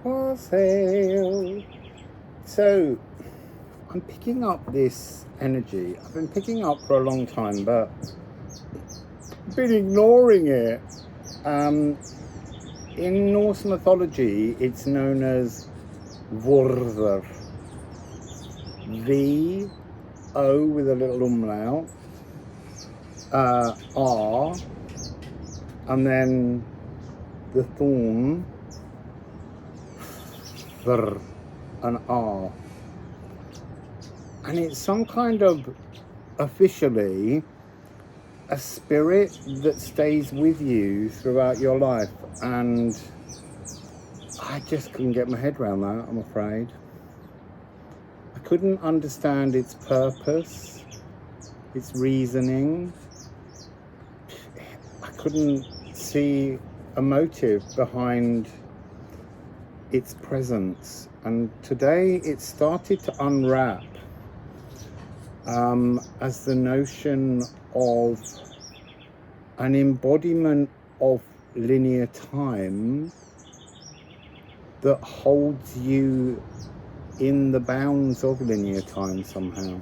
Wassail. So I'm picking up this energy. I've been picking up for a long time, but I've been ignoring it. In Norse mythology, it's known as Vörðr. V-O with a little umlaut, R, and then the thorn, Vörðr, an R. And it's some kind of, officially, a spirit that stays with you throughout your life. And I just couldn't get my head around that, I'm afraid. I couldn't understand its purpose, its reasoning. I couldn't see a motive behind its presence. And today it started to unwrap as the notion of an embodiment of linear time that holds you in the bounds of linear time somehow.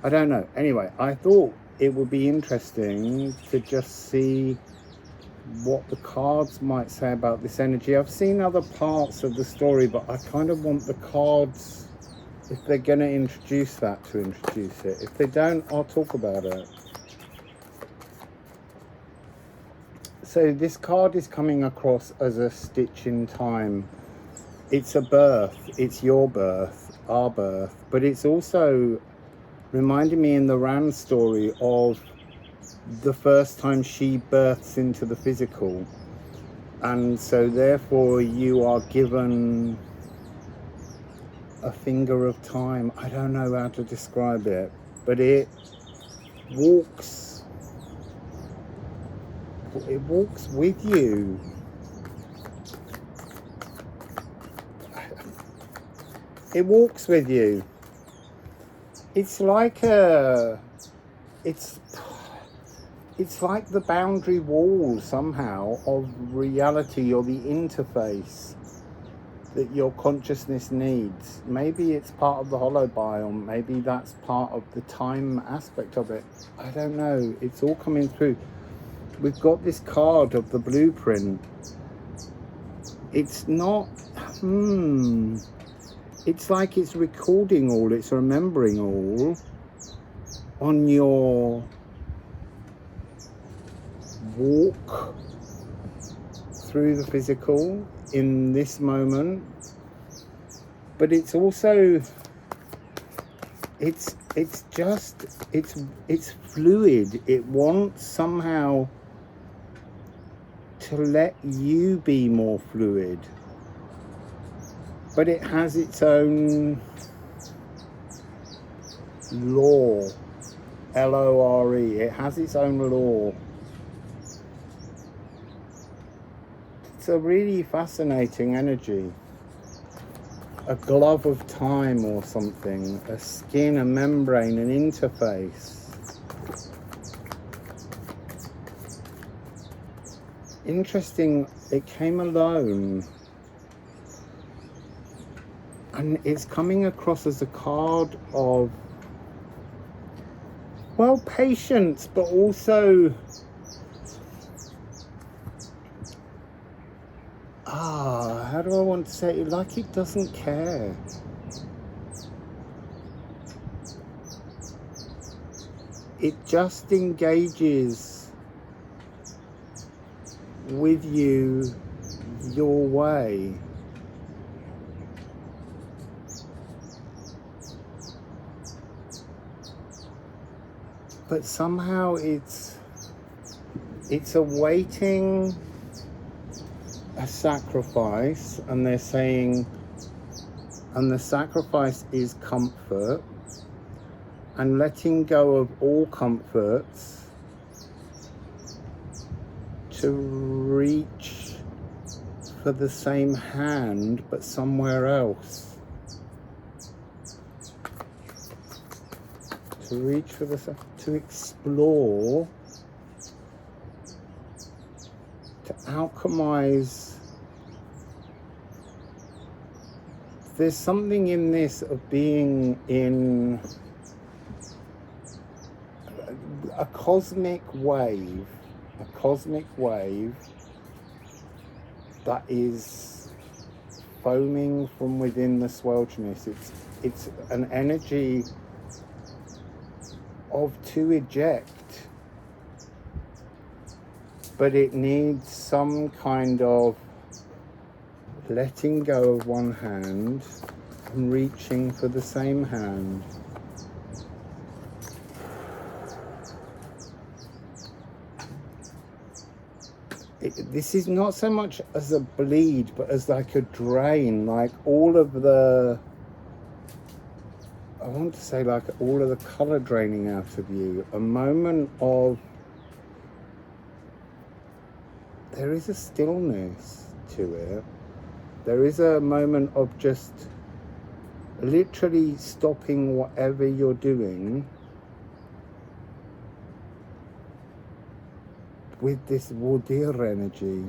I don't know. Anyway, I thought it would be interesting to just see what the cards might say about this energy. I've seen other parts of the story, but I kind of want the cards, if they're going to introduce that, to introduce it. If they don't, I'll talk about it. So this card is coming across as a stitch in time. It's a birth, it's your birth, our birth, but it's also reminding me in the Ran story of the first time she births into the physical. And so therefore you are given a finger of time. I don't know how to describe it, but it walks with you. It walks with you. It's like it's like the boundary wall somehow of reality, or the interface that your consciousness needs. Maybe it's part of the holobiome. Maybe that's part of the time aspect of it. I don't know. It's all coming through. We've got this card of the blueprint. It's not, it's like it's recording all, it's remembering all on your walk through the physical in this moment. But it's also, it's fluid. It wants somehow to let you be more fluid. But it has its own law, L-O-R-E. It has its own law. It's a really fascinating energy. A glove of time or something, a skin, a membrane, an interface. Interesting, it came alone. And it's coming across as a card of, well, patience, but also, how do I want to say it? Like it doesn't care. It just engages with you your way. But somehow it's awaiting a sacrifice, and they're saying, and the sacrifice is comfort, and letting go of all comforts to reach for the same hand but somewhere else. To reach for to explore, to alchemize there's something in this of being in a cosmic wave that is foaming from within the swelterness. It's an energy of to eject, but it needs some kind of letting go of one hand and reaching for the same hand. This is not so much as a bleed, but as like a drain, like all of the, I want to say like all of the colour draining out of you. A moment of, there is a stillness to it. There is a moment of just literally stopping whatever you're doing with this Vörðr energy.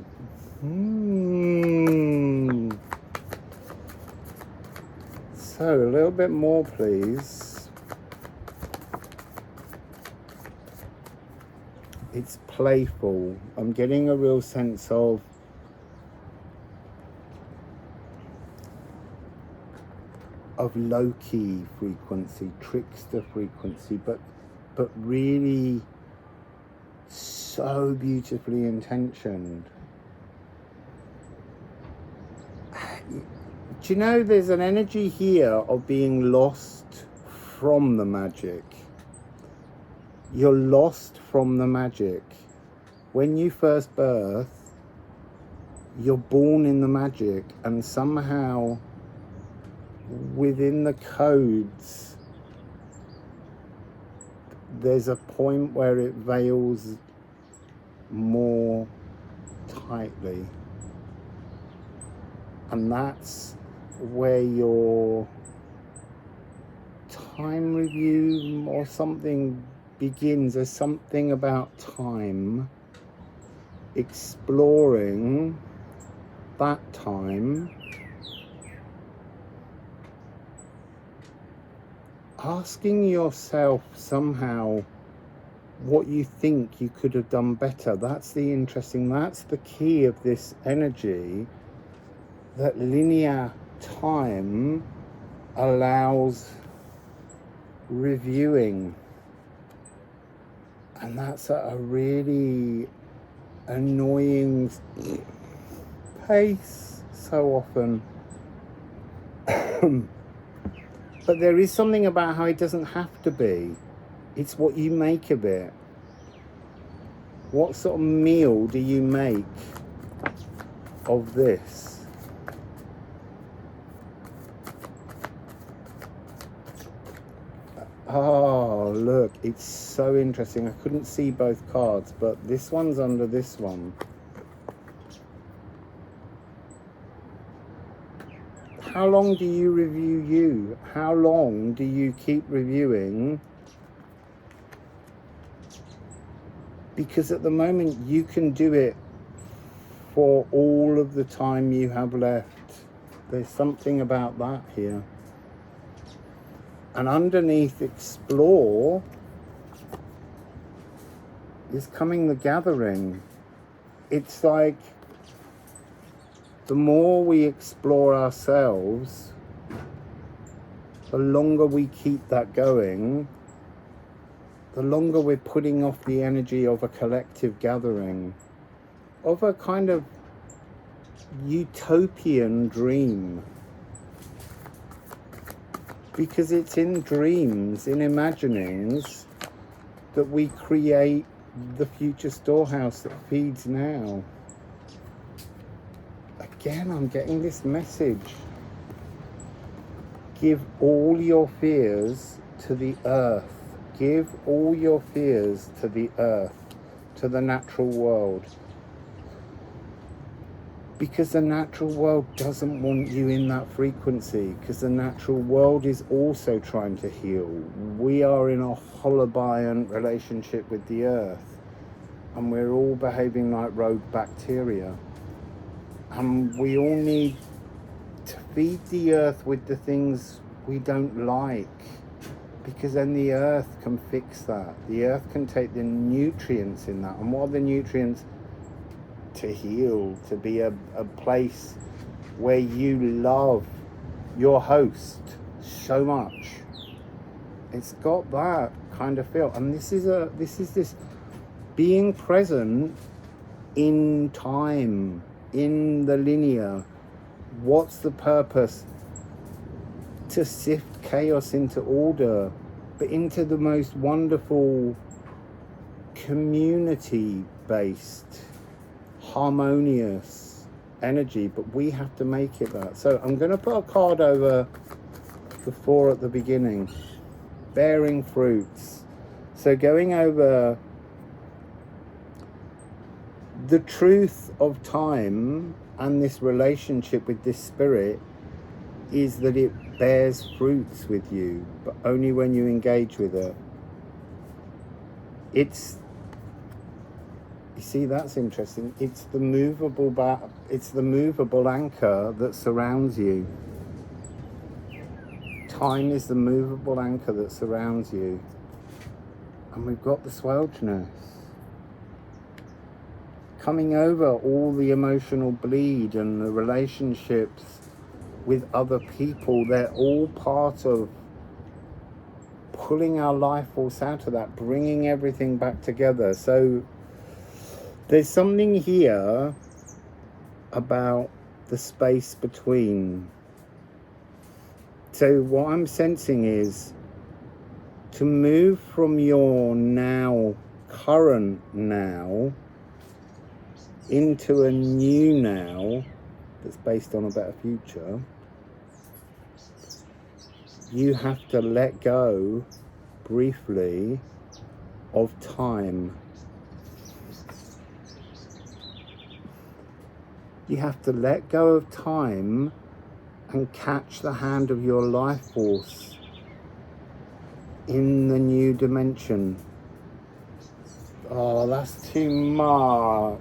So a little bit more, please. It's playful. I'm getting a real sense of low-key frequency, trickster frequency, but really so beautifully intentioned. Do you know there's an energy here of being lost from the magic? You're lost from the magic. When you first birth, you're born in the magic, and somehow within the codes there's a point where it veils more tightly, and that's where your time review or something begins. There's something about time, exploring that time, asking yourself somehow what you think you could have done better. That's the key of this energy, that linear time allows reviewing, and that's a really annoying pace so often. But there is something about how it doesn't have to be. It's what you make of it. What sort of meal do you make of this? Oh, look, it's so interesting. I couldn't see both cards, but this one's under this one. How long do you review you? How long do you keep reviewing? Because at the moment you can do it for all of the time you have left. There's something about that here. And underneath explore is coming the gathering. It's like the more we explore ourselves, the longer we keep that going, the longer we're putting off the energy of a collective gathering, of a kind of utopian dream. Because it's in dreams, in imaginings, that we create the future storehouse that feeds now. Again, I'm getting this message. Give all your fears to the earth. Give all your fears to the earth, to the natural world. Because the natural world doesn't want you in that frequency, because the natural world is also trying to heal. We are in a holobiont relationship with the earth, and we're all behaving like rogue bacteria. And we all need to feed the earth with the things we don't like, because then the earth can fix that. The earth can take the nutrients in that. And what are the nutrients? To heal, to be a place where you love your host so much. It's got that kind of feel. And this is this being present in time, in the linear. What's the purpose? To sift chaos into order, but into the most wonderful community-based, harmonious energy. But we have to make it that. So I'm going to put a card over the 4 at the beginning. Bearing fruits. So going over the truth of time and this relationship with this spirit is that it bears fruits with you, but only when you engage with it. It's, you see, that's interesting. It's the movable anchor that surrounds you. Time is the movable anchor that surrounds you. And we've got the swelchness. Coming over all the emotional bleed and the relationships with other people, they're all part of pulling our life force out of that, bringing everything back together. So there's something here about the space between. So what I'm sensing is to move from your now, current now, into a new now that's based on a better future. You have to let go briefly of time. You have to let go of time and catch the hand of your life force in the new dimension. Oh, that's too much.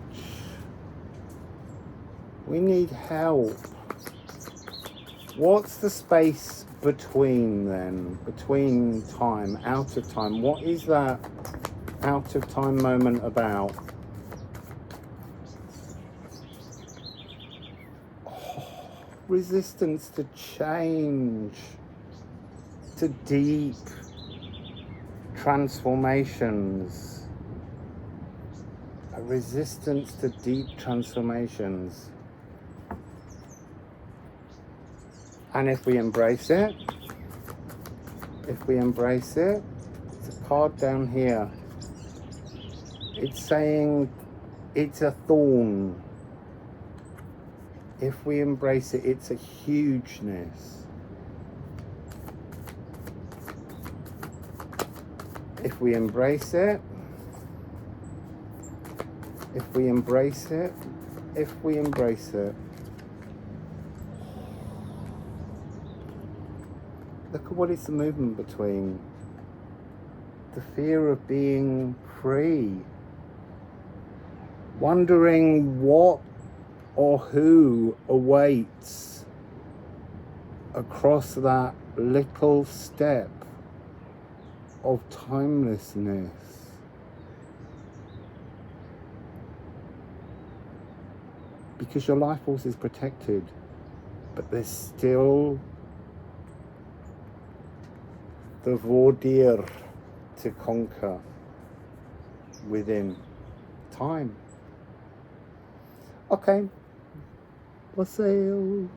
We need help. What's the space between then? Between time, out of time. What is that out of time moment about? Resistance to change, to deep transformations, a resistance to deep transformations. And if we embrace it, it's a card down here. It's saying it's a thorn. If we embrace it, it's a hugeness. If we embrace it, if we embrace it, if we embrace it. Look at what it's the movement between. The fear of being free. Wondering what or who awaits across that little step of timelessness. Because your life force is protected, but there's still the Vörðr to conquer within time. Okay. Wassail.